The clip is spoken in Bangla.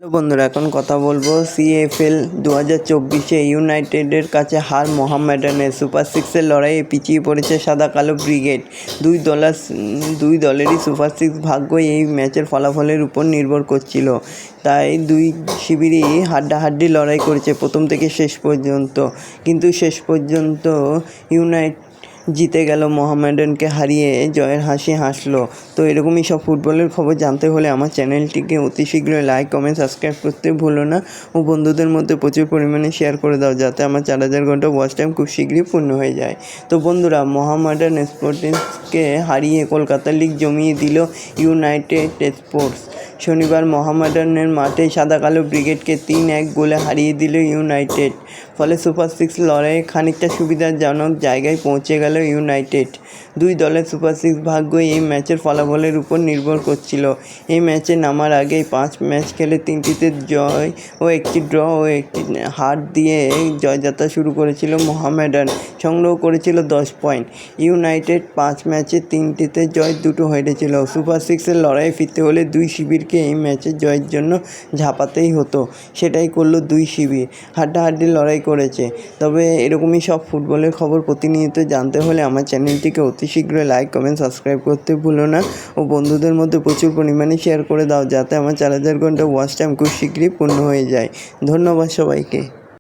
হ্যালো বন্ধুরা, এখন কথা বলবো সিএফএল 2024-এ ইউনাইটেডের কাছে হার মোহামেডানের। সুপার সিক্সের লড়াইয়ে পিছিয়ে পড়েছে সাদা কালো ব্রিগেড। দুই দলেরই সুপার সিক্স ভাগ্যই এই ম্যাচের ফলাফলের উপর নির্ভর করছিল। তাই দুই শিবিরই হাড্ডাহাড্ডি লড়াই করেছে প্রথম থেকে শেষ পর্যন্ত। কিন্তু শেষ পর্যন্ত জিতে গেল, মোহামেডানকে হারিয়ে জয়ের হাসি হাসলো। তো এরকমই সব ফুটবলের খবর জানতে হলে আমার চ্যানেলটিকে অতি শীঘ্রই লাইক, কমেন্ট, সাবস্ক্রাইব করতে ভুলো না ও বন্ধুদের মধ্যে প্রচুর পরিমাণে শেয়ার করে দাও, যাতে আমার 4000 ঘন্টা ওয়াচ টাইম খুব শীঘ্রই পূর্ণ হয়ে যায়। তো বন্ধুরা, মোহামেডান স্পোর্টিংসকে হারিয়ে কলকাতা লিগ জমিয়ে দিল ইউনাইটেড স্পোর্টস। শনিবার মোহামেডানের মাঠে সাদা কালো ব্রিগেডকে 3-1 গোলে হারিয়ে দিল ইউনাইটেড। ফলে সুপার সিক্স লড়াইয়ে খানিকটা সুবিধাজনক জায়গায় পৌঁছে গেল ইউনাইটেড। দুই দলের সুপার সিক্স ভাগ্যই এই ম্যাচের ফলাফলের উপর নির্ভর করছিল। এই ম্যাচে নামার আগেই 5 ম্যাচ খেলে 3টিতে জয় ও 1টি ড্র ও 1টি হার দিয়ে জয়যাত্রা শুরু করেছিল মোহামেডান। সংগ্রহ করেছিল 10 পয়েন্ট। ইউনাইটেড 5 ম্যাচে 3টিতে জয়, 2টো হেরেছিল। সুপার সিক্সের লড়াইয়ে ফিরতে হলে দুই শিবিরকে এই ম্যাচে জয়ের জন্য ঝাঁপাতেই হতো। সেটাই করলো দুই শিবির, হাড্ডাহাড্ডি লড়াই করেছে। তবে এরকমই সব ফুটবলের খবর প্রতিনিয়ত জানতে হলে আমার চ্যানেলটিকে অতি শীঘ্রই লাইক, কমেন্ট, সাবস্ক্রাইব করতে ভুলো না ও বন্ধুদের মধ্যে প্রচুর পরিমাণে শেয়ার করে দাও, যাতে আমার 4000 ঘন্টা ওয়াচ টাইম খুব শীঘ্রই পূর্ণ হয়ে যায়। ধন্যবাদ সবাইকে।